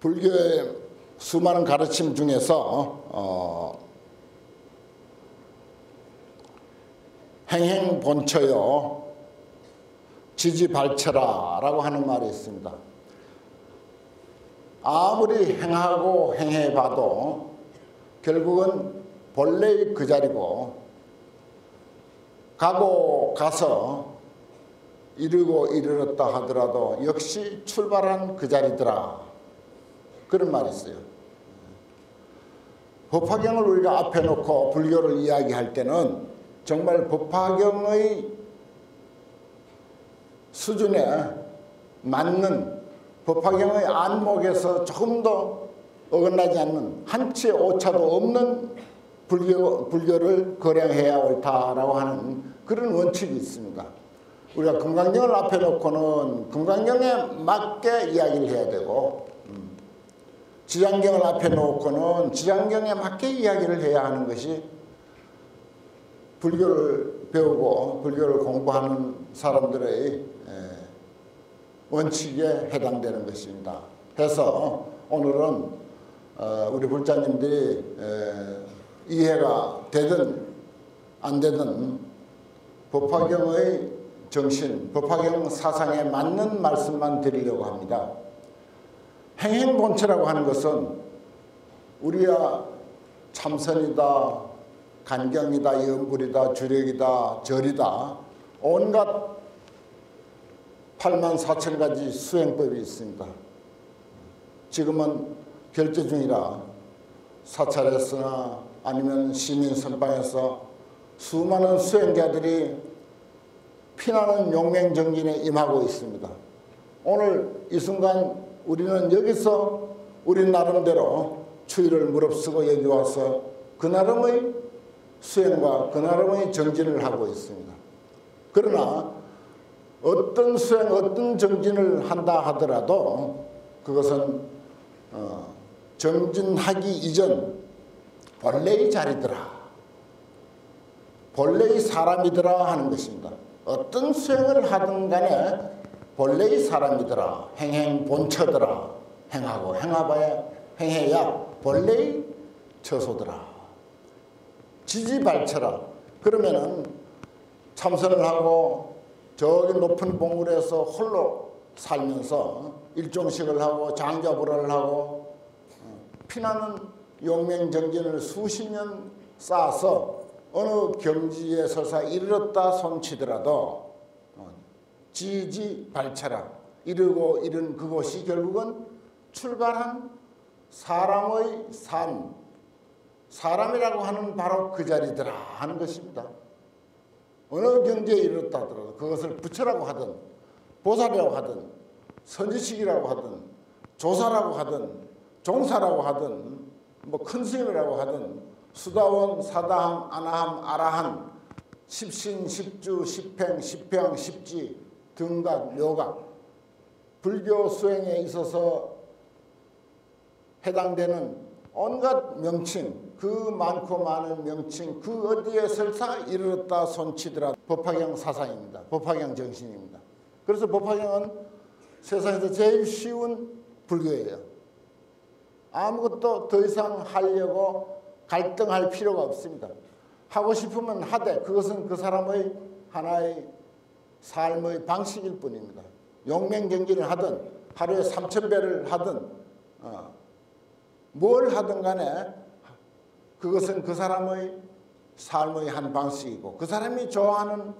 불교의 수많은 가르침 중에서 행행본처요 지지발처라라고 하는 말이 있습니다. 아무리 행하고 행해봐도 결국은 본래의 그 자리고 가고 가서 이르고 이르렀다 하더라도 역시 출발한 그 자리더라. 그런 말이 있어요. 법화경을 우리가 앞에 놓고 불교를 이야기할 때는 정말 법화경의 수준에 맞는 법화경의 안목에서 조금 더 어긋나지 않는 한치의 오차도 없는 불교를 거량해야 옳다라고 하는 그런 원칙이 있습니다. 우리가 금강경을 앞에 놓고는 금강경에 맞게 이야기를 해야 되고 지장경을 앞에 놓고는 지장경에 맞게 이야기를 해야 하는 것이 불교를 배우고 불교를 공부하는 사람들의 원칙에 해당되는 것입니다. 그래서 오늘은 우리 불자님들이 이해가 되든 안 되든 법화경의 정신, 법화경 사상에 맞는 말씀만 드리려고 합니다. 행행본처라고 하는 것은 우리가 참선이다, 간경이다, 연불이다, 주력이다, 절이다 온갖 84,000가지 수행법이 있습니다. 지금은 결제 중이라 사찰에서나 아니면 시민선방에서 수많은 수행자들이 피나는 용맹정진에 임하고 있습니다. 오늘 이 순간 우리는 여기서 우리 나름대로 추위를 무릅쓰고 여기 와서 그 나름의 수행과 그 나름의 정진을 하고 있습니다. 그러나 어떤 수행, 어떤 정진을 한다 하더라도 그것은 정진하기 이전 본래의 자리더라, 본래의 사람이더라 하는 것입니다. 어떤 수행을 하든 간에 본래의 사람이더라, 행행본처더라, 행하고 행해야 본래의 처소더라, 지지발처라. 그러면은 참선을 하고 저기 높은 봉우리에서 홀로 살면서 일종식을 하고 장자불화를 하고 피나는 용맹정진을 수십 년 쌓아서 어느 경지에 서서 이르렀다 손치더라도 지지발처라 이르고 이른 그곳이 결국은 출발한 사람의 삶, 사람이라고 하는 바로 그 자리더라 하는 것입니다. 어느 경지에 이르렀다 하더라도 그것을 부처라고 하든 보살이라고 하든 선지식이라고 하든 조사라고 하든 종사라고 하든 뭐 큰 스님이라고 하든 수다원, 사다함, 아나함, 아라함, 십신, 십주, 십행, 십평, 십지, 등각, 묘각 불교 수행에 있어서 해당되는 온갖 명칭, 그 많고 많은 명칭 그 어디에 설사 이르렀다 손치더라 법화경 사상입니다. 법화경 정신입니다. 그래서 법화경은 세상에서 제일 쉬운 불교예요. 아무것도 더 이상 하려고 갈등할 필요가 없습니다. 하고 싶으면 하되 그것은 그 사람의 하나의 삶의 방식일 뿐입니다. 용맹정진을 하든 하루에 3,000배를 하든 뭘 하든 간에 그것은 그 사람의 삶의 한 방식이고 그 사람이 좋아하는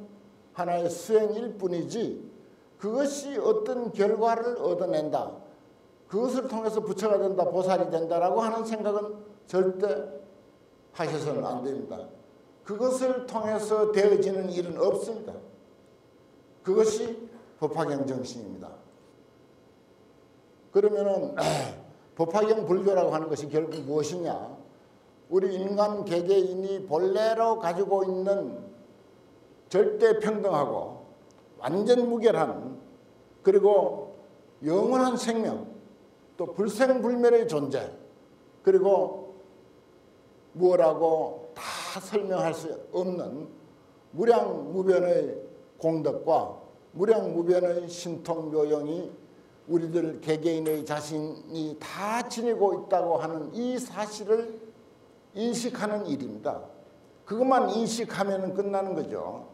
하나의 수행일 뿐이지 그것이 어떤 결과를 얻어낸다, 그것을 통해서 부처가 된다, 보살이 된다라고 하는 생각은 절대 하셔서는 안 됩니다. 그것을 통해서 되어지는 일은 없습니다. 그것이 법화경 정신입니다. 그러면은 법화경 불교라고 하는 것이 결국 무엇이냐? 우리 인간 개개인이 본래로 가지고 있는 절대 평등하고 완전 무결한 그리고 영원한 생명 또 불생불멸의 존재 그리고 무엇라고 다 설명할 수 없는 무량무변의 공덕과 무량무변의 신통묘용이 우리들 개개인의 자신이 다 지니고 있다고 하는 이 사실을 인식하는 일입니다. 그것만 인식하면 끝나는 거죠.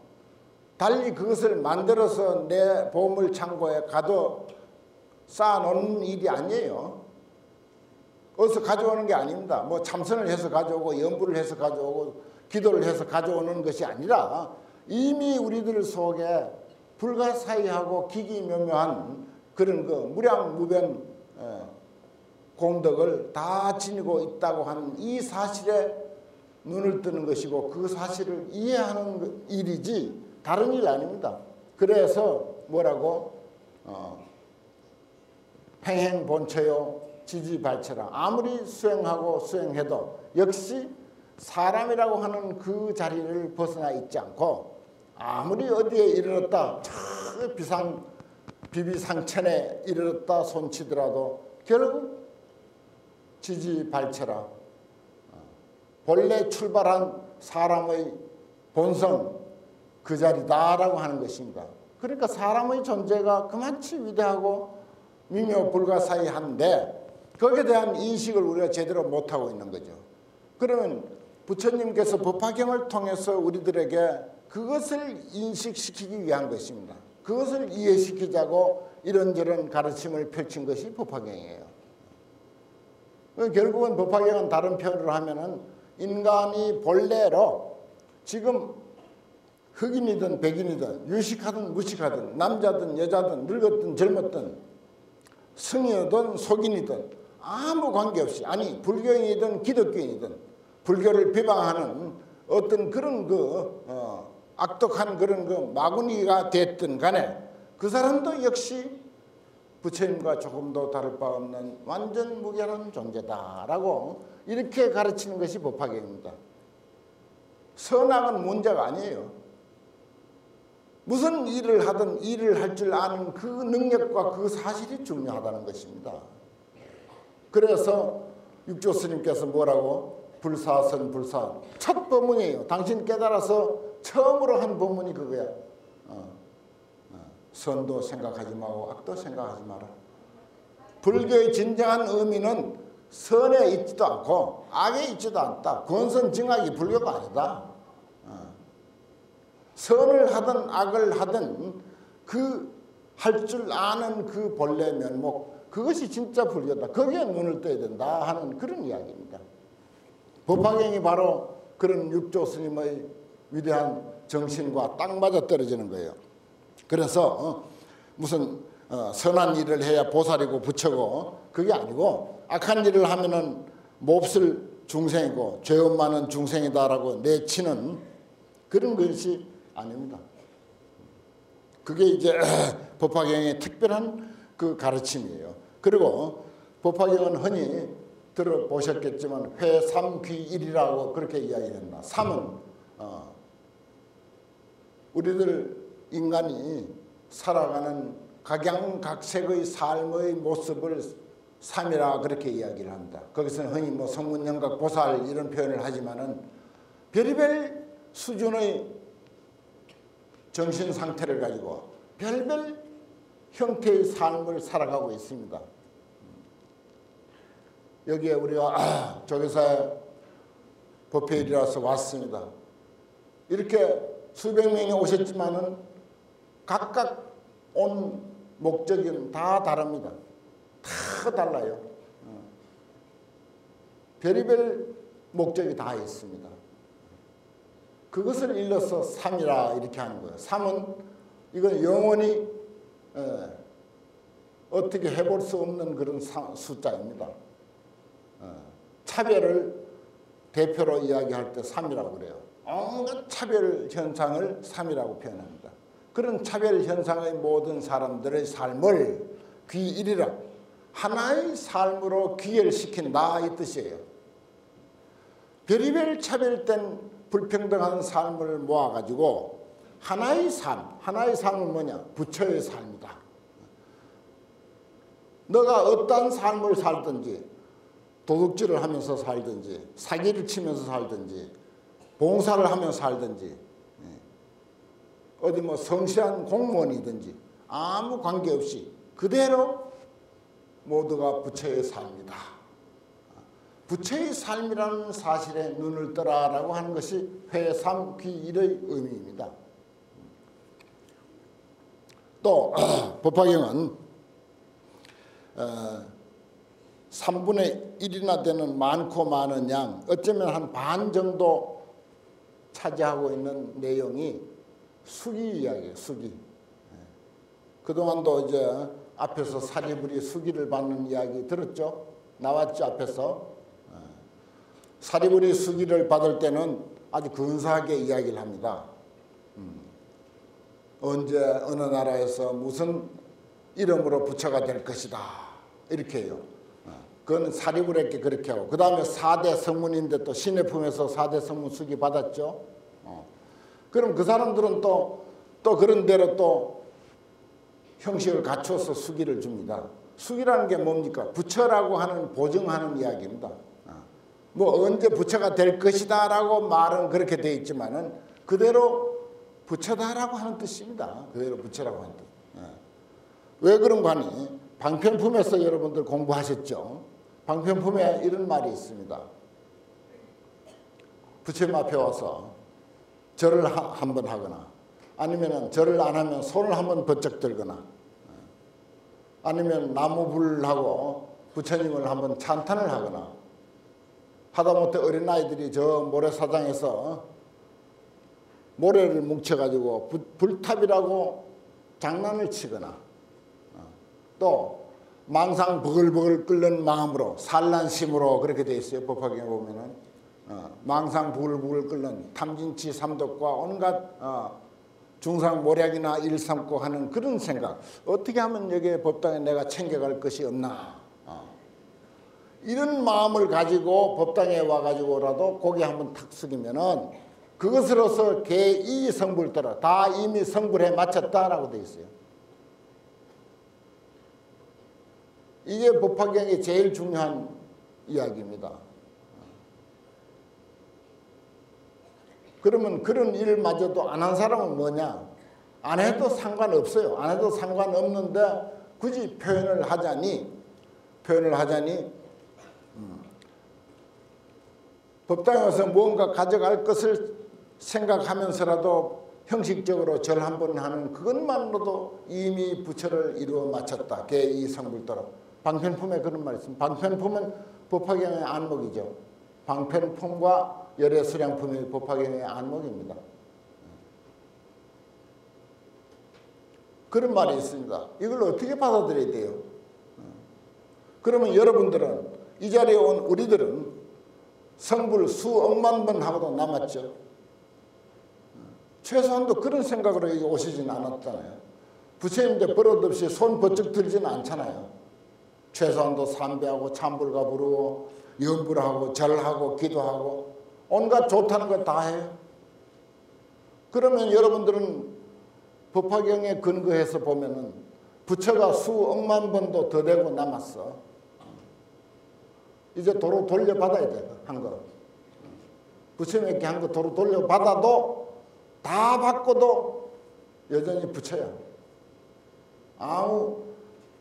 달리 그것을 만들어서 내 보물 창고에 가둬 쌓아놓는 일이 아니에요. 어디서 가져오는 게 아닙니다. 뭐 참선을 해서 가져오고 연부를 해서 가져오고 기도를 해서 가져오는 것이 아니라 이미 우리들 속에 불가사의하고 기기묘묘한 그런 그 무량무변 공덕을 다 지니고 있다고 하는 이 사실에 눈을 뜨는 것이고 그 사실을 이해하는 일이지 다른 일 아닙니다. 그래서 뭐라고 행행본처요 지지발처라. 아무리 수행하고 수행해도 역시 사람이라고 하는 그 자리를 벗어나 있지 않고 아무리 어디에 이르렀다 저 비비상천에 이르렀다 손치더라도 결국 지지발처라. 본래 출발한 사람의 본성 그 자리다라고 하는 것입니다. 그러니까 사람의 존재가 그만치 위대하고 미묘불가사의한데 거기에 대한 인식을 우리가 제대로 못하고 있는 거죠. 그러면 부처님께서 법화경을 통해서 우리들에게 그것을 인식시키기 위한 것입니다. 그것을 이해시키자고 이런저런 가르침을 펼친 것이 법화경이에요. 결국은 법화경은 다른 표현으로 하면은 인간이 본래로 지금 흑인이든 백인이든 유식하든 무식하든 남자든 여자든 늙었든 젊었든 성이든 속인이든 아무 관계없이 아니 불교인이든 기독교인이든 불교를 비방하는 어떤 그런 악독한 그런 마구니가 됐든 간에 그 사람도 역시 부처님과 조금도 다를 바 없는 완전 무결한 존재다라고 이렇게 가르치는 것이 법화경입니다. 선악은 문제가 아니에요. 무슨 일을 하든 일을 할 줄 아는 그 능력과 그 사실이 중요하다는 것입니다. 그래서 육조 스님께서 뭐라고? 불사선 불사 첫 법문이에요. 당신 깨달아서 처음으로 한 법문이 그거야. 선도 생각하지 말고 악도 생각하지 마라. 불교의 진정한 의미는 선에 있지도 않고 악에 있지도 않다. 권선징악이 불교가 아니다. 선을 하든 악을 하든 그 할 줄 아는 그 본래 면목 그것이 진짜 불교다. 거기에 눈을 떠야 된다 하는 그런 이야기입니다. 법화경이 바로 그런 육조 스님의 위대한 정신과 딱 맞아떨어지는 거예요. 그래서 무슨 선한 일을 해야 보살이고 부처고 그게 아니고 악한 일을 하면은 몹쓸 중생이고 죄업 많은 중생이다라고 내치는 그런 것이 아닙니다. 그게 이제 법화경의 특별한 그 가르침이에요. 그리고 법화경은 흔히 들어보셨겠지만 회삼귀일이라고 그렇게 이야기합니다. 삼은 우리들 인간이 살아가는 각양각색의 삶의 모습을 삼이라 그렇게 이야기를 합니다. 거기서는 흔히 뭐 성문영각 보살 이런 표현을 하지만은 별의별 수준의 정신 상태를 가지고 별별 형태의 삶을 살아가고 있습니다. 여기에 우리가 조계사의 법회일이라서 왔습니다. 이렇게 수백 명이 오셨지만은 각각 온 목적은 다 다릅니다. 다 달라요. 별의별 목적이 다 있습니다. 그것을 일러서 삼이라 이렇게 하는 거예요. 삼은 이건 영원히 어떻게 해볼 수 없는 그런 숫자입니다. 차별을 대표로 이야기할 때 삼이라고 그래요. 온갖 차별 현상을 삼이라고 표현합니다. 그런 차별 현상의 모든 사람들의 삶을 귀일이라 하나의 삶으로 귀결시킨다 이 뜻이에요. 별의별 차별된 불평등한 삶을 모아가지고 하나의 삶은 뭐냐? 부처의 삶이다. 너가 어떤 삶을 살든지 도둑질을 하면서 살든지 사기를 치면서 살든지 봉사를 하면서 살든지 어디 뭐 성실한 공무원이든지 아무 관계없이 그대로 모두가 부처의 삶이다. 부처의 삶이라는 사실에 눈을 떠라라고 하는 것이 회삼귀일의 의미입니다. 또 법화경은 3분의 1이나 되는 많고 많은 양, 어쩌면 한 반 정도 차지하고 있는 내용이 수기 이야기예요. 수기. 그동안도 이제 앞에서 사리부리 수기를 받는 이야기 들었죠? 나왔죠, 앞에서. 사리부리 수기를 받을 때는 아주 근사하게 이야기를 합니다. 언제 어느 나라에서 무슨 이름으로 부처가 될 것이다, 이렇게 해요. 그건 사리부리에게 그렇게 하고, 그 다음에 4대 성문인데 또 신의 품에서 4대 성문 수기 받았죠. 그럼 그 사람들은 또 그런 대로 또 형식을 갖춰서 수기를 줍니다. 수기라는 게 뭡니까? 부처라고 하는 보증하는 이야기입니다. 뭐 언제 부처가 될 것이다 라고 말은 그렇게 되어 있지만은 그대로 부처다라고 하는 뜻입니다. 그대로 부처라고 하는 뜻. 왜 그런가 하니 방편품에서 여러분들 공부하셨죠? 방편품에 이런 말이 있습니다. 부처님 앞에 와서 절을 한번 하거나, 아니면 절을 안 하면 손을 한번 번쩍 들거나, 아니면 나무불하고 부처님을 한번 찬탄을 하거나, 하다못해 어린아이들이 저 모래사장에서 모래를 뭉쳐가지고 불탑이라고 장난을 치거나, 또 망상 버글버글 끓는 마음으로 산란심으로 그렇게 돼 있어요. 법화경에 보면은 망상 부글부글 끓는 탐진치 삼독과 온갖 중상모략이나 일삼고 하는 그런 생각, 어떻게 하면 여기에 법당에 내가 챙겨갈 것이 없나, 이런 마음을 가지고 법당에 와가지고라도 고개 한번 탁 숙이면은 그것으로서 개이 성불더라, 다 이미 성불해 마쳤다라고 되어 있어요. 이게 법화경의 제일 중요한 이야기입니다. 그러면 그런 일마저도 안 한 사람은 뭐냐? 안 해도 상관없어요. 안 해도 상관없는데 굳이 표현을 하자니 법당에 와서 무언가 가져갈 것을 생각하면서라도 형식적으로 절 한 번 하는 그것만으로도 이미 부처를 이루어 마쳤다. 개이 성불더라. 방편품에 그런 말이 있습니다. 방편품은 법화경의 안목이죠. 방편품과 열애수량품이 법화경의 안목입니다. 그런 말이 있습니다. 이걸 어떻게 받아들여야 돼요? 그러면 여러분들은, 이 자리에 온 우리들은 성불 수억만 번 하고도 남았죠. 최소한도 그런 생각으로 오시진 않았잖아요. 부처님들 버릇없이 손 번쩍 들지는 않잖아요. 최소한도 삼배하고 참불가 부르고 염불하고 절하고 기도하고 온갖 좋다는 거 다 해요. 그러면 여러분들은 법화경에 근거해서 보면은 부처가 수억만 번도 더 되고 남았어. 이제 도로 돌려받아야 돼, 한 거. 부처님께 한 거 도로 돌려받아도 다 받고도 여전히 부처야. 아무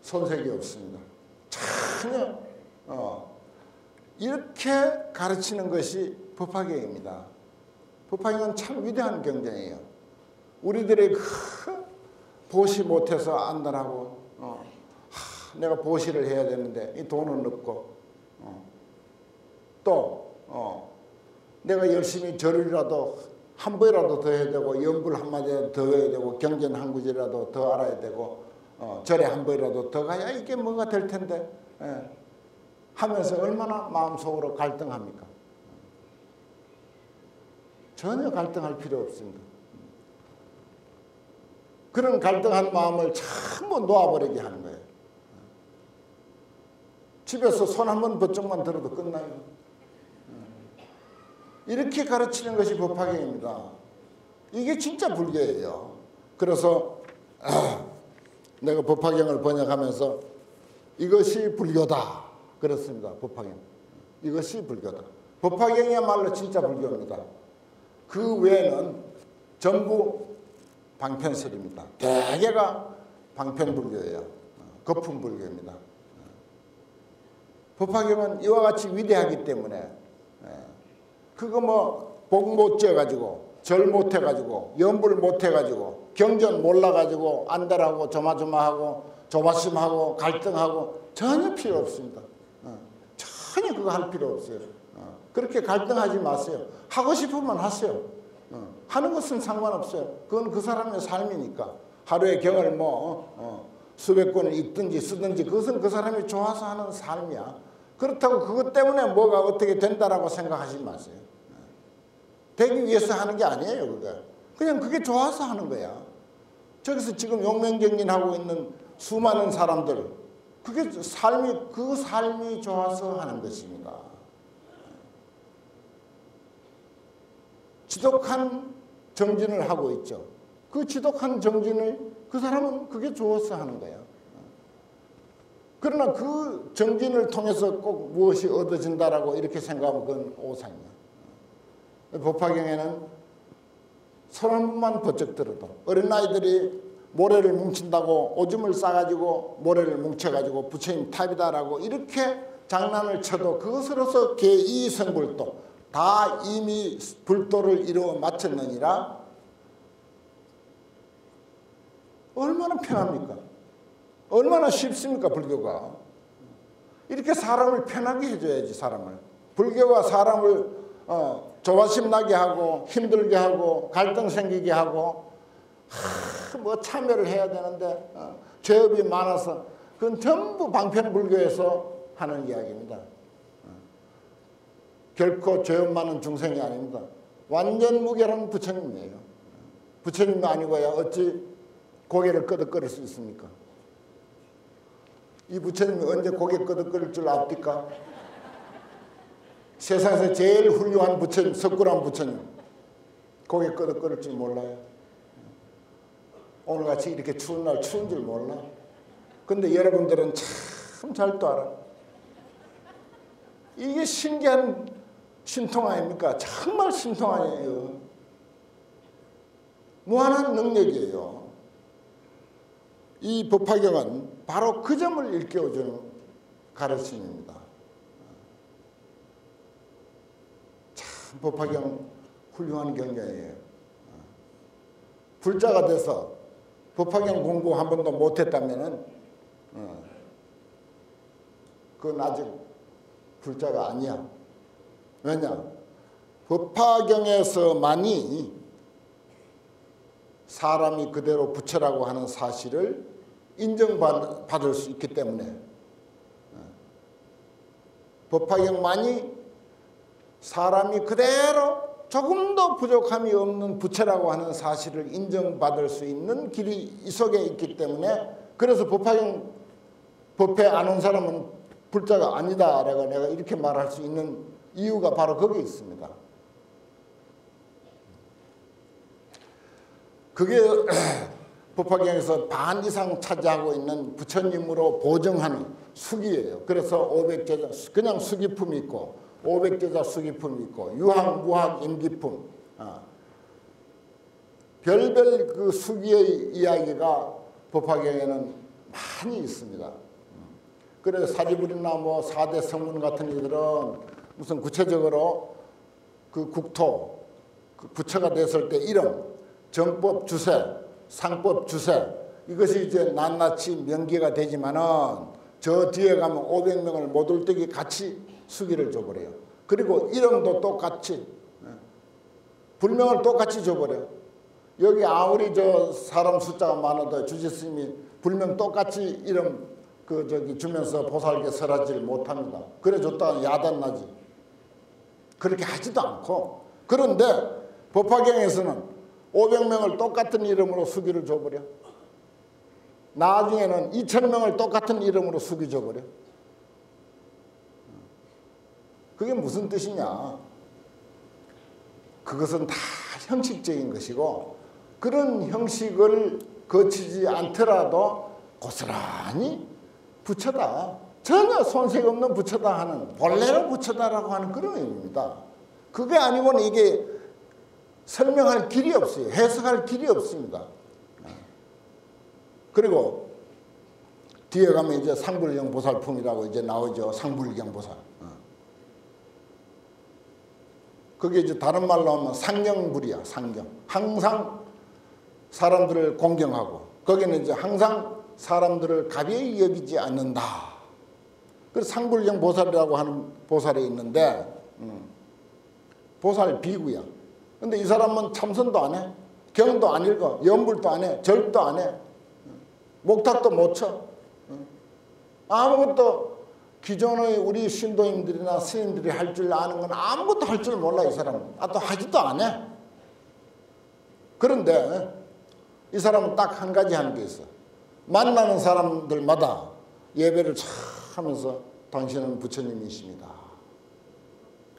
손색이 없습니다. 전혀 이렇게 가르치는 것이 법화경입니다. 법화경은 참 위대한 경전이에요. 우리들의 보시 못해서 안달하고 내가 보시를 해야 되는데 이 돈은 없고 또 내가 열심히 절이라도 한 번이라도 더 해야 되고 염불 한마디라도 더 해야 되고 경전 한 구절이라도 더 알아야 되고 절에 한 번이라도 더 가야 이게 뭐가 될 텐데 하면서 얼마나 마음속으로 갈등합니까? 전혀 갈등할 필요 없습니다. 그런 갈등한 마음을 전부 놓아버리게 하는 거예요. 집에서 손 한 번 번쩍만 들어도 끝나요. 이렇게 가르치는 것이 법화경입니다. 이게 진짜 불교예요. 그래서 내가 법화경을 번역하면서 이것이 불교다 그렇습니다. 법화경. 이것이 불교다. 법화경이야말로 진짜 불교입니다. 그 외에는 전부 방편설입니다. 대개가 방편불교예요. 거품불교입니다. 법화경은 이와 같이 위대하기 때문에 그거 뭐 복 못 지어가지고 절 못 해가지고 염불 못 해가지고 경전 몰라가지고 안달하고 조마조마하고 조바심하고 갈등하고 전혀 필요 없습니다. 전혀 그거 할 필요 없어요. 그렇게 갈등하지 마세요. 하고 싶으면 하세요. 하는 것은 상관없어요. 그건 그 사람의 삶이니까. 하루에 경을 뭐 수백 권을 읽든지 쓰든지 그것은 그 사람이 좋아서 하는 삶이야. 그렇다고 그것 때문에 뭐가 어떻게 된다라고 생각하지 마세요. 되기 위해서 하는 게 아니에요. 그게. 그냥 그게 좋아서 하는 거야. 저기서 지금 용맹정진하고 있는 수많은 사람들 그게 그 삶이 좋아서 하는 것입니다. 지독한 정진을 하고 있죠. 그 지독한 정진을 그 사람은 그게 좋아서 하는 거야. 그러나 그 정진을 통해서 꼭 무엇이 얻어진다라고 이렇게 생각하면 그건 오산이야. 법화경에는 손 한 번만 번쩍 들어도 어린아이들이 모래를 뭉친다고 오줌을 싸가지고 모래를 뭉쳐가지고 부처님 탑이다라고 이렇게 장난을 쳐도 그것으로서 개이성불도 다 이미 불도를 이루어 마쳤느니라. 얼마나 편합니까? 얼마나 쉽습니까? 불교가. 이렇게 사람을 편하게 해줘야지. 사람을. 불교가 사람을 조바심 나게 하고 힘들게 하고 갈등 생기게 하고 뭐 참여를 해야 되는데 죄업이 많아서 그건 전부 방편불교에서 하는 이야기입니다. 결코 죄업 많은 중생이 아닙니다. 완전 무결한 부처님이에요. 부처님이 아니고야 어찌 고개를 끄덕거릴 수 있습니까? 이 부처님이 언제 고개 끄덕거릴 줄 압니까? 세상에서 제일 훌륭한 부처님, 석굴한 부처님 고개 끄덕거릴 줄 몰라요. 오늘같이 이렇게 추운 날 추운 줄 몰라. 근데 여러분들은 참 잘도 알아. 이게 신기한 신통 아닙니까? 정말 신통 아니에요. 무한한 능력이에요. 이 법화경은 바로 그 점을 일깨워주는 가르침입니다. 참 법화경 훌륭한 경전이에요. 불자가 돼서 법화경 공부 한 번도 못했다면은 그건 아직 불자가 아니야. 왜냐? 법화경에서만이 사람이 그대로 부처라고 하는 사실을 인정받을 수 있기 때문에 법화경만이 사람이 그대로 조금도 부족함이 없는 부처라고 하는 사실을 인정받을 수 있는 길이 이 속에 있기 때문에 그래서 법화경 법회 안 온 사람은 불자가 아니다라고 내가 이렇게 말할 수 있는 이유가 바로 거기에 있습니다. 그게 법화경에서 반 이상 차지하고 있는 부처님으로 보정하는 수기예요. 그래서 500제자 그냥 수기품이 있고 500제자 수기품이 있고 유학, 무학, 임기품 별별 그 수기의 이야기가 법화경에는 많이 있습니다. 그래서 사리불이나 뭐 4대 성문 같은 이들은 무슨 구체적으로 그 국토 그 부처가 됐을 때 이름 정법 주세, 상법 주세 이것이 이제 낱낱이 명기가 되지만은 저 뒤에 가면 500명을 못 올 때기 같이 수기를 줘버려요. 그리고 이름도 똑같이 불명을 똑같이 줘버려요. 여기 아무리 저 사람 숫자가 많아도 주지스님이 불명 똑같이 이름 그 저기 주면서 보살게 설하지를 못합니다. 그래 줬다가 야단나지. 그렇게 하지도 않고 그런데 법화경에서는 500명을 똑같은 이름으로 수기를 줘버려. 나중에는 2000명을 똑같은 이름으로 수기 줘버려. 그게 무슨 뜻이냐. 그것은 다 형식적인 것이고 그런 형식을 거치지 않더라도 고스란히 부처다. 전혀 손색 없는 부처다 하는 본래로 부처다라고 하는 그런 의미입니다. 그게 아니고는 이게 설명할 길이 없어요. 해석할 길이 없습니다. 그리고 뒤에 가면 이제 상불경 보살품이라고 이제 나오죠. 상불경 보살. 그게 이제 다른 말로 하면 상경불이야. 상경. 항상 사람들을 공경하고 거기는 이제 항상 사람들을 가벼이 여기지 않는다. 그래서 상불경 보살이라고 하는 보살이 있는데 보살 비구야. 근데 이 사람은 참선도 안 해. 경도 안 읽어. 연불도 안 해. 절도 안 해. 목탁도 못 쳐. 아무것도 기존의 우리 신도님들이나 스님들이 할 줄 아는 건 아무것도 할 줄 몰라 이 사람은. 또 하지도 안 해. 그런데 이 사람은 딱 한 가지 하는 게 있어. 만나는 사람들마다 예배를 참 하면서 당신은 부처님이십니다.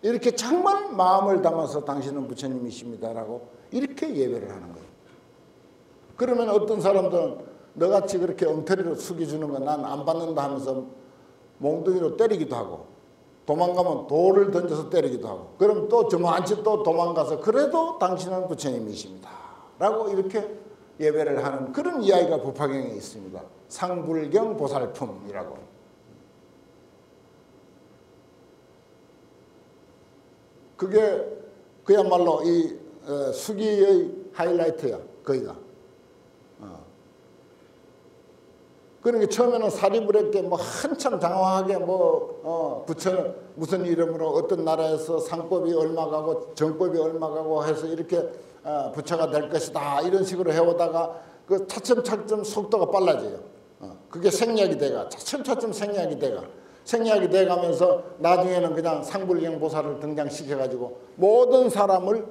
이렇게 정말 마음을 담아서 당신은 부처님이십니다라고 이렇게 예배를 하는 거예요. 그러면 어떤 사람들은 너같이 그렇게 엉터리로 숙여주는 건 난 안 받는다 하면서 몽둥이로 때리기도 하고 도망가면 돌을 던져서 때리기도 하고 그럼 또 저만치 또 도망가서 그래도 당신은 부처님이십니다 라고 이렇게 예배를 하는 그런 이야기가 법화경에 있습니다. 상불경 보살품이라고. 그게 그야말로 이 수기의 하이라이트야. 거기가. 그러니까 처음에는 사리부렸게 뭐 한참 장황하게 부처는 무슨 이름으로 어떤 나라에서 상법이 얼마 가고 정법이 얼마 가고 해서 이렇게 부처가 될 것이다 이런 식으로 해오다가 그 차츰차츰 속도가 빨라져요. 그게 생략이 돼가 차츰차츰 생략이 돼가면서 나중에는 그냥 상불경 보살을 등장시켜가지고 모든 사람을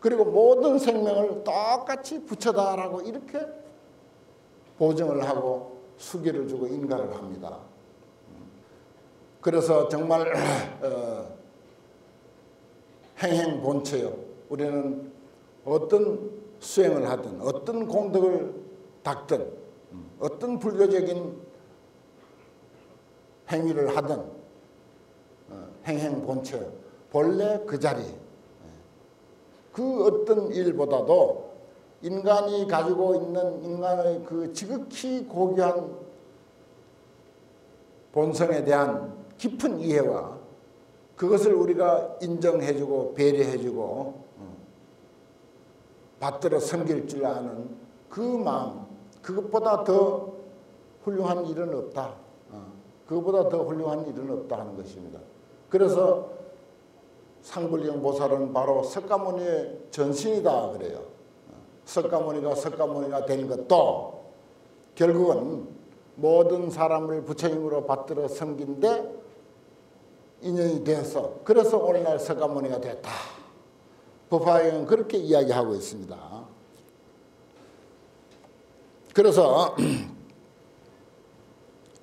그리고 모든 생명을 똑같이 부처다라고 이렇게 보증을 하고 수기를 주고 인가를 합니다. 그래서 정말 행행본체요. 우리는 어떤 수행을 하든 어떤 공덕을 닦든 어떤 불교적인 행위를 하든 행행본체 본래 그 자리 그 어떤 일보다도 인간이 가지고 있는 인간의 그 지극히 고귀한 본성에 대한 깊은 이해와 그것을 우리가 인정해주고 배려해주고 받들어 섬길 줄 아는 그 마음 그것보다 더 훌륭한 일은 없다. 그것보다 더 훌륭한 일은 없다 하는 것입니다. 그래서 상불경 보살은 바로 석가모니의 전신이다 그래요. 석가모니가 된 것도 결국은 모든 사람을 부처님으로 받들어 섬긴데 인연이 되어서 그래서 오늘날 석가모니가 됐다. 법화경은 그렇게 이야기하고 있습니다. 그래서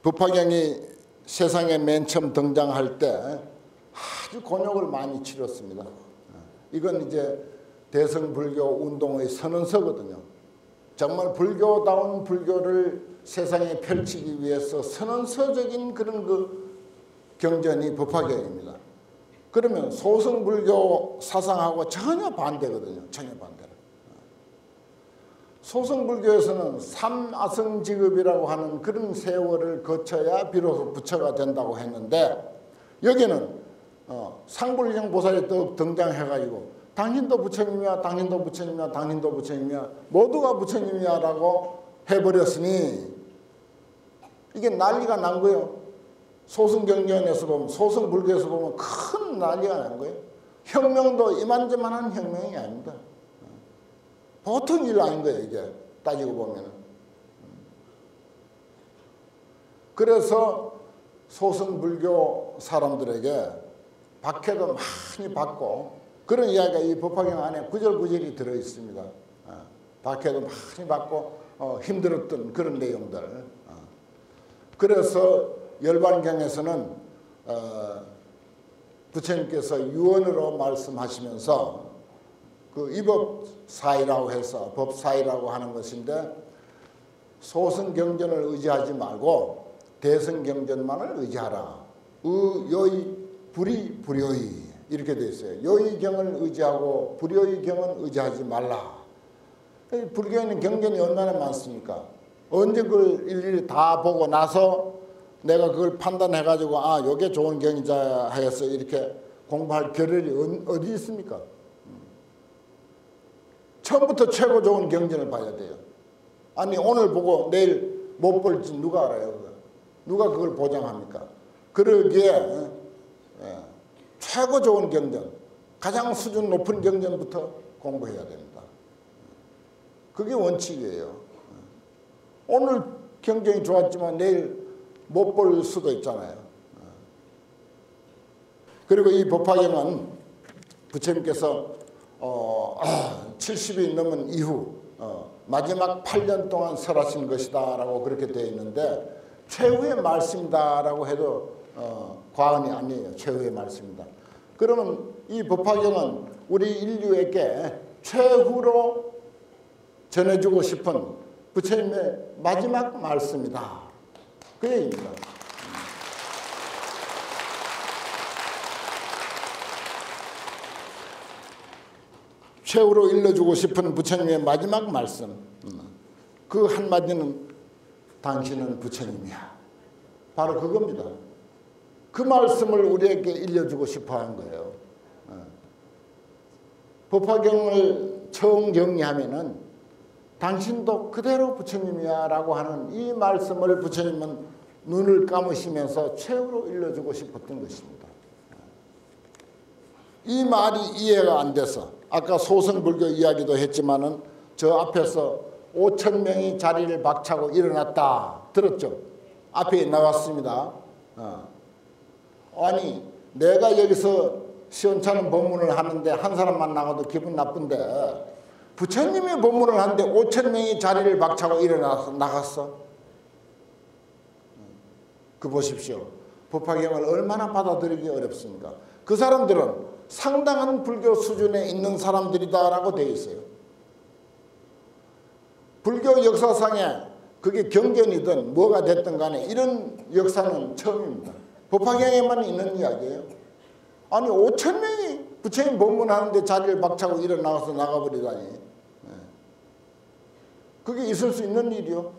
법화경이 세상에 맨 처음 등장할 때 아주 곤욕을 많이 치렀습니다. 이건 이제 대성불교 운동의 선언서거든요. 정말 불교다운 불교를 세상에 펼치기 위해서 선언서적인 그런 그 경전이 법화경입니다. 그러면 소승불교 사상하고 전혀 반대거든요. 전혀 반대로. 소승불교에서는 삼아성직업이라고 하는 그런 세월을 거쳐야 비로소 부처가 된다고 했는데 여기는 상불경 보살이 또 등장해가지고 당신도 부처님이야, 당신도 부처님이야, 당신도 부처님이야, 모두가 부처님이야 라고 해버렸으니 이게 난리가 난 거예요. 소승경전에서 보면, 소승불교에서 보면 큰 난리가 난 거예요. 혁명도 이만저만한 혁명이 아닙니다. 보통 일 아닌 거예요, 이게. 따지고 보면. 그래서 소승불교 사람들에게 박해도 많이 받고 그런 이야기가 이 법화경 안에 구절구절이 들어있습니다. 박해도 많이 받고 힘들었던 그런 내용들. 그래서 열반경에서는 부처님께서 유언으로 말씀하시면서 그 이법사이라고 해서 법사이라고 하는 것인데 소승경전을 의지하지 말고 대승경전만을 의지하라. 요의 불이 불요의 이렇게 되어 있어요. 요의경을 의지하고 불요의경은 의지하지 말라. 불교에는 경전이 얼마나 많습니까? 언제 그걸 일일이 다 보고 나서 내가 그걸 판단해가지고 아, 요게 좋은 경기자 하겠어 이렇게 공부할 겨를이 어디 있습니까? 처음부터 최고 좋은 경전을 봐야 돼요. 아니 오늘 보고 내일 못 볼지 누가 알아요? 그거? 누가 그걸 보장합니까? 그러기에 최고 좋은 경전, 가장 수준 높은 경전부터 공부해야 됩니다. 그게 원칙이에요. 오늘 경전이 좋았지만 내일 못 볼 수도 있잖아요. 그리고 이 법화경은 부처님께서 70이 넘은 이후 마지막 8년 동안 설하신 것이다 라고 그렇게 되어 있는데 최후의 말씀이다라고 해도 과언이 아니에요. 최후의 말씀이다. 그러면 이 법화경은 우리 인류에게 최후로 전해주고 싶은 부처님의 마지막 말씀이다. 그 얘기입니다. 최후로 일러주고 싶은 부처님의 마지막 말씀. 그 한마디는 당신은 부처님이야. 바로 그겁니다. 그 말씀을 우리에게 일려주고 싶어 한 거예요. 법화경을 처음 정리하면은 당신도 그대로 부처님이야 라고 하는 이 말씀을 부처님은 눈을 감으시면서 최후로 일러주고 싶었던 것입니다. 이 말이 이해가 안 돼서 아까 소승불교 이야기도 했지만은 저 앞에서 5,000명이 자리를 박차고 일어났다 들었죠? 앞에 나왔습니다. 아니 내가 여기서 시원찮은 법문을 하는데 한 사람만 나가도 기분 나쁜데 부처님이 법문을 하는데 5,000명이 자리를 박차고 일어나서 나갔어. 그 보십시오. 법화경을 얼마나 받아들이기 어렵습니까? 그 사람들은 상당한 불교 수준에 있는 사람들이다라고 되어 있어요. 불교 역사상에 그게 경전이든 뭐가 됐든 간에 이런 역사는 처음입니다. 법화경에만 있는 이야기예요. 아니 5,000명이 부처님 법문하는데 자리를 박차고 일어나서 나가버리다니. 그게 있을 수 있는 일이요.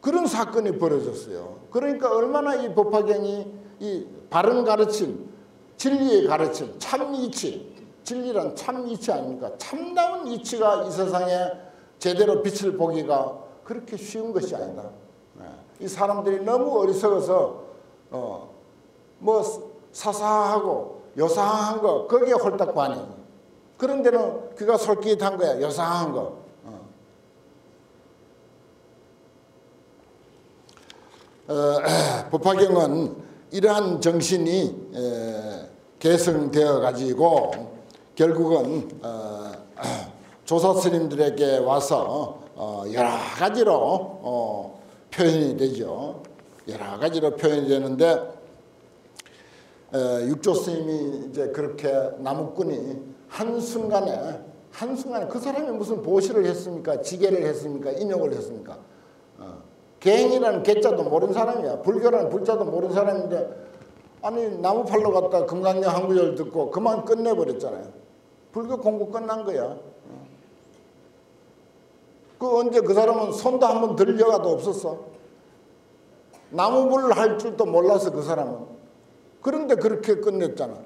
그런 사건이 벌어졌어요. 그러니까 얼마나 이 법화경이 이 바른 가르침, 진리의 가르침, 참 이치, 진리란 참 이치 아닙니까? 참다운 이치가 이 세상에 제대로 빛을 보기가 그렇게 쉬운 것이 아니다. 이 사람들이 너무 어리석어서 뭐 사사하고 요상한 거 거기에 홀딱 반해. 그런 데는 귀가 솔깃한 거야. 요상한 거. 법화경은 이러한 정신이 계승되어 가지고 결국은 조사 스님들에게 와서 여러 가지로 표현이 되죠. 여러 가지로 표현이 되는데 육조 스님이 이제 그렇게 나무꾼이 한순간에 그 사람이 무슨 보시를 했습니까? 지계를 했습니까? 인욕을 했습니까? 갱이라는 개자도 모르는 사람이야. 불교라는 불자도 모르는 사람인데 아니 나무팔로 갔다 금강경 한 구절 듣고 그만 끝내버렸잖아요. 불교 공부 끝난 거야. 그 언제 그 사람은 손도 한번 들 여가도 없었어. 나무불을 할 줄도 몰라서 그 사람은. 그런데 그렇게 끝냈잖아.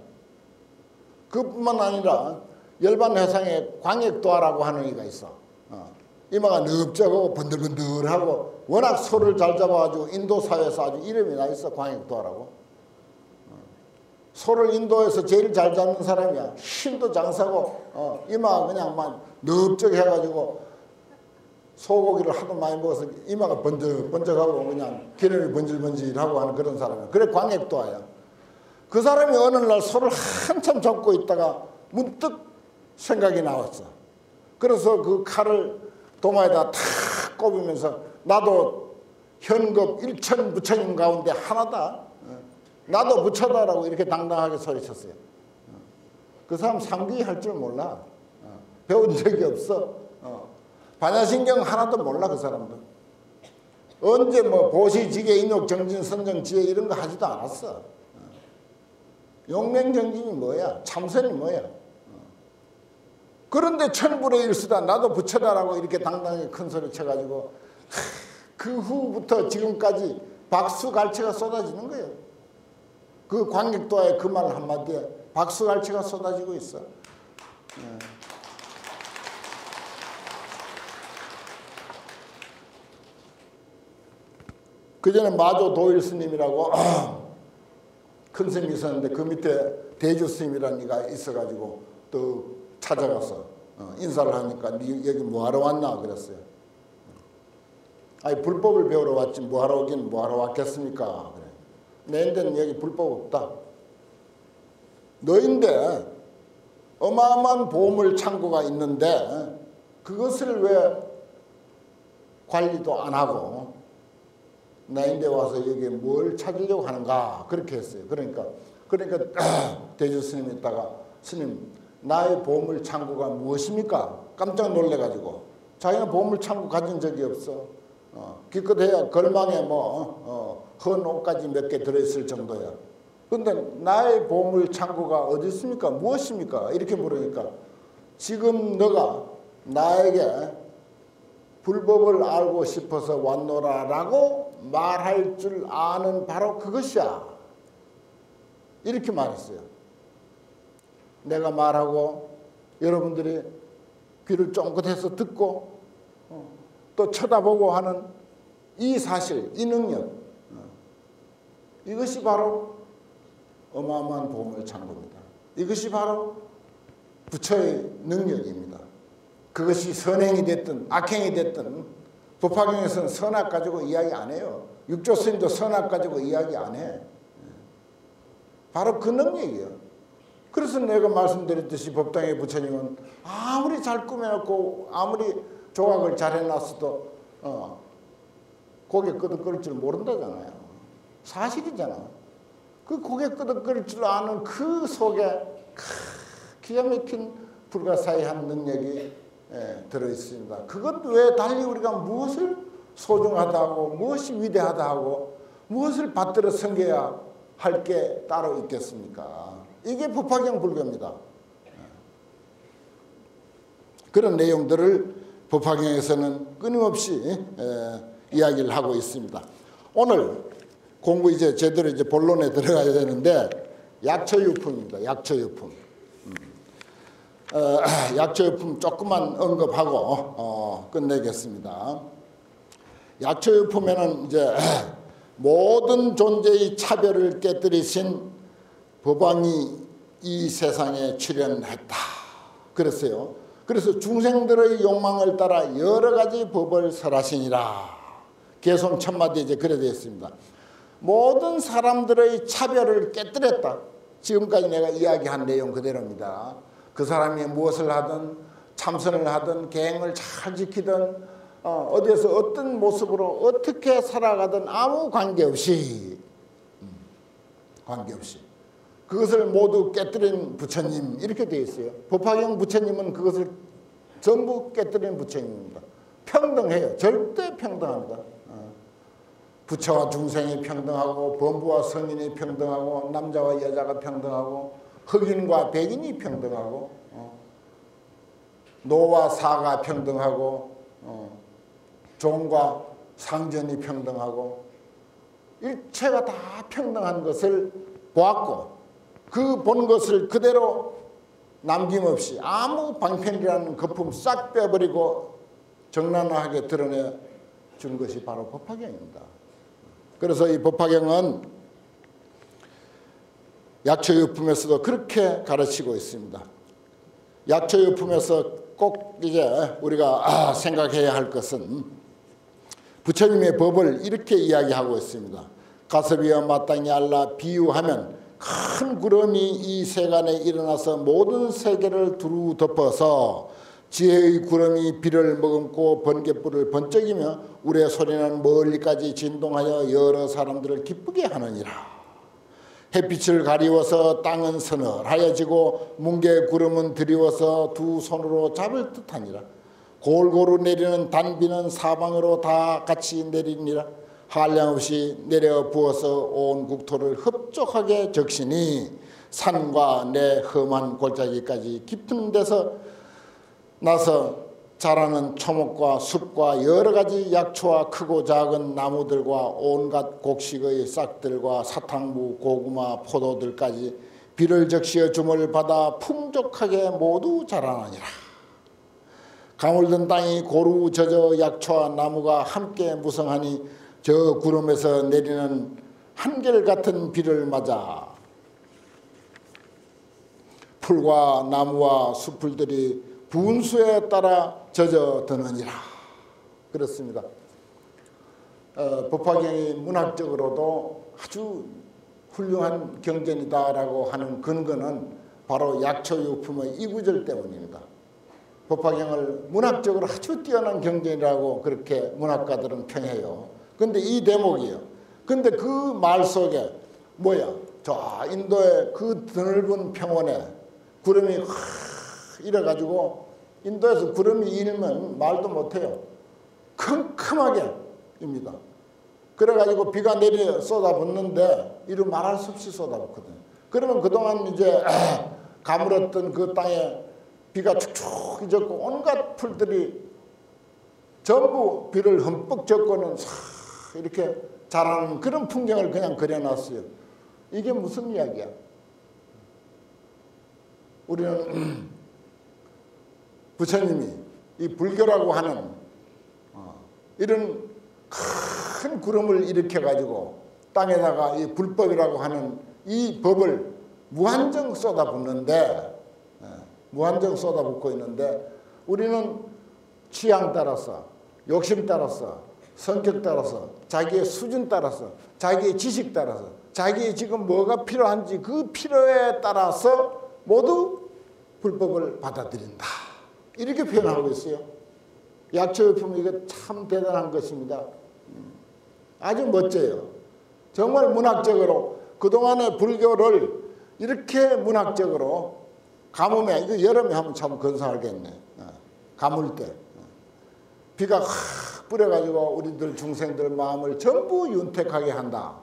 그뿐만 아니라 열반회상에 광역도화라고 하는 이가 있어. 이마가 넓적하고 번들번들하고 워낙 소를 잘 잡아가지고 인도 사회에서 아주 이름이 나 있어. 광역도화라고. 소를 인도에서 제일 잘 잡는 사람이야. 힘도 장사고 이마가 그냥 막 넓적해가지고 소고기를 하도 많이 먹어서 이마가 번쩍번쩍하고 그냥 기름이 번질번질하고 하는 그런 사람이야. 그래 광역도화야. 그 사람이 어느 날 소를 한참 잡고 있다가 문득 생각이 나왔어. 그래서 그 칼을 도마에다 탁 꼽으면서 나도 현급 1천 부처님 가운데 하나다. 나도 부처다라고 이렇게 당당하게 소리쳤어요. 그 사람 상귀 할 줄 몰라. 배운 적이 없어. 반야신경 하나도 몰라 그 사람도. 언제 뭐 보시, 지계, 인욕, 정진, 선정, 지혜 이런 거 하지도 않았어. 용맹정진이 뭐야? 참선이 뭐야? 그런데 천불의 일수다. 나도 부처다라고 이렇게 당당히 큰 소리 쳐가지고 그 후부터 지금까지 박수갈채가 쏟아지는 거예요. 그 관객도와의 그 말 한마디에 박수갈채가 쏟아지고 있어. 그전에 마조 도일 스님이라고 큰 스님이 있었는데 그 밑에 대주 스님이라는 이가 있어가지고 또 찾아가서 인사를 하니까 니 여기 뭐하러 왔나 그랬어요. 아니 불법을 배우러 왔지 뭐하러 오긴 뭐하러 왔겠습니까. 그래. 내인데는 여기 불법 없다. 너인데 어마어마한 보물 창고가 있는데 그것을 왜 관리도 안 하고 나인데 와서 여기에 뭘 찾으려고 하는가 그렇게 했어요. 그러니까 대주 스님이 있다가 스님 나의 보물 창고가 무엇입니까? 깜짝 놀래가지고 자기는 보물 창고 가진 적이 없어. 기껏해야 걸망에 헌 옷까지 몇 개 들어있을 정도야. 근데 나의 보물 창고가 어디 있습니까? 무엇입니까? 이렇게 물으니까 지금 너가 나에게 불법을 알고 싶어서 왔노라라고 말할 줄 아는 바로 그것이야. 이렇게 말했어요. 내가 말하고 여러분들이 귀를 쫑긋해서 듣고 또 쳐다보고 하는 이 사실, 이 능력, 이것이 바로 어마어마한 보물 창고입니다. 이것이 바로 부처의 능력입니다. 그것이 선행이 됐든 악행이 됐든 법화경에서는 선악 가지고 이야기 안 해요. 육조 스님도 선악 가지고 이야기 안 해. 바로 그 능력이에요. 그래서 내가 말씀드렸듯이 법당의 부처님은 아무리 잘 꾸며놓고 아무리 조각을 잘 해놨어도 고개 끄덕거릴 줄 모른다잖아요. 사실이잖아. 그 고개 끄덕거릴 줄 아는 그 속에 기가 막힌 불가사의한 능력이 들어있습니다. 그것 외에 달리 우리가 무엇을 소중하다고 무엇이 위대하다고 무엇을 받들어 섬겨야 할 게 따로 있겠습니까? 이게 법화경 불교입니다. 그런 내용들을 법화경에서는 끊임없이 이야기를 하고 있습니다. 오늘 공부 이제 제대로 이제 본론에 들어가야 되는데 약처유품입니다. 약처유품. 약처유품 조금만 언급하고 끝내겠습니다. 약처유품에는 이제 모든 존재의 차별을 깨뜨리신 법왕이 이 세상에 출현했다. 그랬어요. 그래서 중생들의 욕망을 따라 여러 가지 법을 설하시니라. 개성 천마디에 이제 그래 되어 있습니다. 모든 사람들의 차별을 깨뜨렸다. 지금까지 내가 이야기한 내용 그대로입니다. 그 사람이 무엇을 하든 참선을 하든 계행을 잘 지키든 어디에서 어떤 모습으로 어떻게 살아가든 아무 관계없이 그것을 모두 깨뜨린 부처님 이렇게 되어 있어요. 법화경 부처님은 그것을 전부 깨뜨린 부처님입니다. 평등해요. 절대 평등합니다. 부처와 중생이 평등하고 범부와 성인이 평등하고 남자와 여자가 평등하고 흑인과 백인이 평등하고 노와 사가 평등하고 종과 상전이 평등하고 일체가 다 평등한 것을 보았고 그 본 것을 그대로 남김없이 아무 방편이라는 거품 싹 빼버리고 정난하게 드러내 준 것이 바로 법화경입니다. 그래서 이 법화경은 약처유품에서도 그렇게 가르치고 있습니다. 약처유품에서 꼭 이제 우리가 생각해야 할 것은 부처님의 법을 이렇게 이야기하고 있습니다. 가섭이와 마땅히 알라 비유하면 큰 구름이 이 세간에 일어나서 모든 세계를 두루 덮어서 지혜의 구름이 비를 머금고 번갯불을 번쩍이며 우레 소리는 멀리까지 진동하여 여러 사람들을 기쁘게 하느니라. 햇빛을 가리워서 땅은 서늘하여지고 뭉게 구름은 드리워서 두 손으로 잡을 듯하니라. 골고루 내리는 단비는 사방으로 다 같이 내리니라. 한량없이 내려 부어서 온 국토를 흡족하게 적시니 산과 내 험한 골짜기까지 깊은 데서 나서 자라는 초목과 숲과 여러 가지 약초와 크고 작은 나무들과 온갖 곡식의 싹들과 사탕무, 고구마, 포도들까지 비를 적시어 줌을 받아 풍족하게 모두 자라나니라. 가물든 땅이 고루 젖어 약초와 나무가 함께 무성하니 저 구름에서 내리는 한결같은 비를 맞아 풀과 나무와 숲풀들이 분수에 따라 젖어드느니라. 그렇습니다. 법화경이 문학적으로도 아주 훌륭한 경전이다라고 하는 근거는 바로 약초유품의 이 구절 때문입니다. 법화경을 문학적으로 아주 뛰어난 경전이라고 그렇게 문학가들은 평해요. 근데 이 대목이요. 근데 그 말 속에 뭐야? 저 인도의 그 드넓은 평원에 구름이 확 이래가지고 인도에서 구름이 일면 말도 못해요. 컴컴하게 입니다. 그래가지고 비가 내려 쏟아붓는데 이루 말할 수 없이 쏟아붓거든요. 그러면 그동안 이제 가물었던 그 땅에 비가 축축 젖고 온갖 풀들이 전부 비를 흠뻑 젖고는 싹 이렇게 자라는 그런 풍경을 그냥 그려놨어요. 이게 무슨 이야기야? 우리는 부처님이 이 불교라고 하는 이런 큰 구름을 일으켜가지고 땅에다가 이 불법이라고 하는 이 법을 무한정 쏟아붓는데 무한정 쏟아붓고 있는데 우리는 취향 따라서 욕심 따라서 성격 따라서 자기의 수준 따라서 자기의 지식 따라서 자기의 지금 뭐가 필요한지 그 필요에 따라서 모두 불법을 받아들인다. 이렇게 표현하고 있어요. 약초유품 이게 참 대단한 것입니다. 아주 멋져요. 정말 문학적으로 그동안의 불교를 이렇게 문학적으로 가뭄에 이거 여름에 하면 참 건사하겠네. 가물 때 비가 확 뿌려가지고 우리들 중생들 마음을 전부 윤택하게 한다.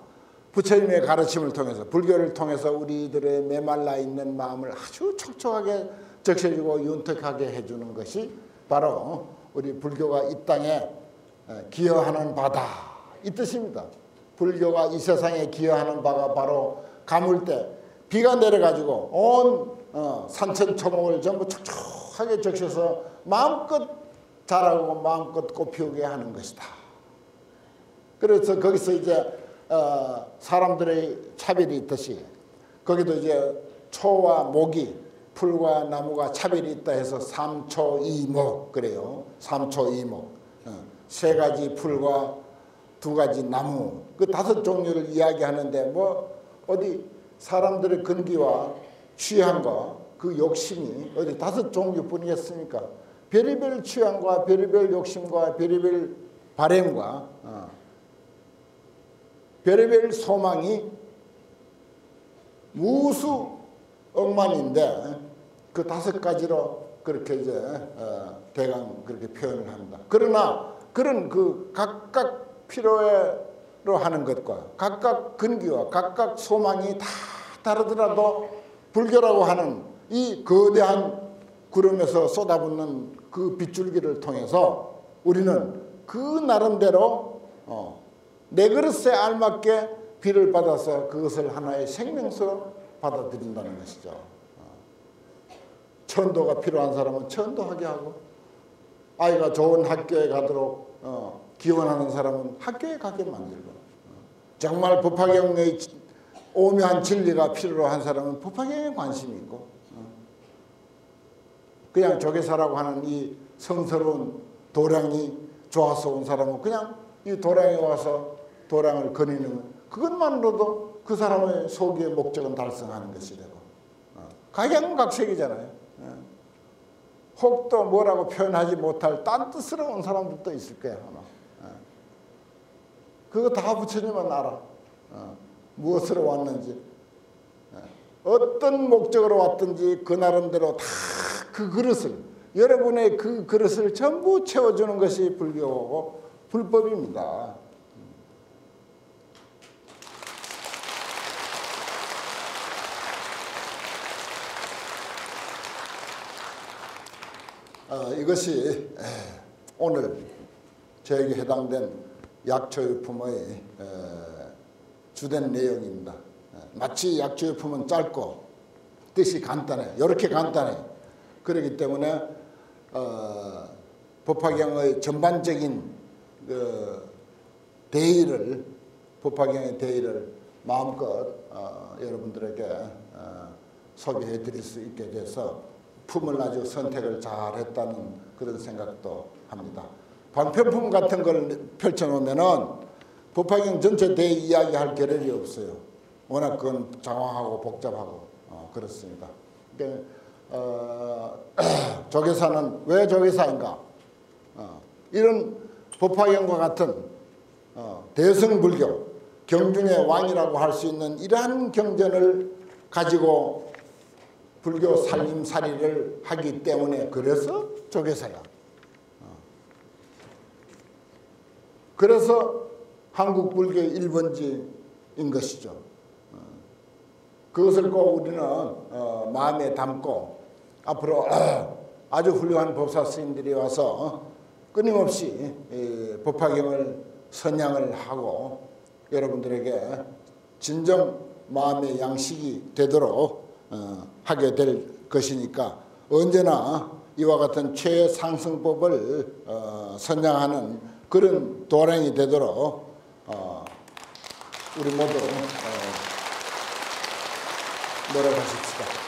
부처님의 가르침을 통해서 불교를 통해서 우리들의 메말라 있는 마음을 아주 촉촉하게 적셔주고 윤택하게 해주는 것이 바로 우리 불교가 이 땅에 기여하는 바다 이 뜻입니다. 불교가 이 세상에 기여하는 바가 바로 가물 때 비가 내려가지고 온 산천초목을 전부 촉촉하게 적셔서 마음껏 자라고 마음껏 꽃피우게 하는 것이다. 그래서 거기서 이제 사람들의 차별이 있듯이 거기도 이제 초와 목이 풀과 나무가 차별이 있다 해서 삼초이목 그래요. 삼초이목 세 가지 풀과 두 가지 나무 그 다섯 종류를 이야기하는데 뭐 어디 사람들의 근기와 취향과 그 욕심이 어디 다섯 종류뿐이겠습니까? 별의별 취향과 별의별 욕심과 별의별 바램과 별의별 소망이 무수 억만인데 그 다섯 가지로 그렇게 이제 대강 그렇게 표현을 합니다. 그러나 그런 그 각각 필요로 하는 것과 각각 근기와 각각 소망이 다 다르더라도 불교라고 하는 이 거대한 구름에서 쏟아붓는 그 빗줄기를 통해서 우리는 그 나름대로 내 그릇에 알맞게 비를 받아서 그것을 하나의 생명수로 받아들인다는 것이죠. 천도가 필요한 사람은 천도하게 하고 아이가 좋은 학교에 가도록 기원하는 사람은 학교에 가게 만들고 정말 법화경의 오묘한 진리가 필요로 한 사람은 법화경에 관심이 있고 그냥 조계사라고 하는 이 성스러운 도량이 좋아서 온 사람은 그냥 이 도량에 와서 도량을 거니는 그것만으로도 그 사람의 소기의 목적은 달성하는 것이 되고 각양각색이잖아요. 혹도 뭐라고 표현하지 못할 딴 뜻으로 온 사람들도 있을 거야 아마. 그거 다 부처님은 알아. 무엇으로 왔는지 어떤 목적으로 왔든지 그 나름대로 다 그 그릇을 여러분의 그 그릇을 전부 채워주는 것이 불교고 불법입니다. 이것이 오늘 저에게 해당된 약초유품의 주된 내용입니다. 마치 약초유품은 짧고 뜻이 간단해. 이렇게 간단해. 그렇기 때문에 법화경의 전반적인 대의를 법화경의 대의를 마음껏 여러분들에게 소개해 드릴 수 있게 돼서 품을 아주 선택을 잘했다는 그런 생각도 합니다. 반편품 같은 걸 펼쳐놓으면은 법화경 전체 대의 이야기할 겨를이 없어요. 워낙 그건 장황하고 복잡하고 그렇습니다. 그러니까 조계사는 왜 조계사인가? 이런 법화경과 같은 대승불교 경중의 왕이라고 할 수 있는 이러한 경전을 가지고 불교 살림살이를 하기 때문에 그래서 조계사야. 그래서 한국 불교의 1번지인 것이죠. 그것을 꼭 우리는 마음에 담고 앞으로 아주 훌륭한 법사 스님들이 와서 끊임없이 법화경을 선양을 하고 여러분들에게 진정 마음의 양식이 되도록 하게 될 것이니까 언제나 이와 같은 최상승법을 선양하는 그런 도량이 되도록 우리 모두 노력하십시다.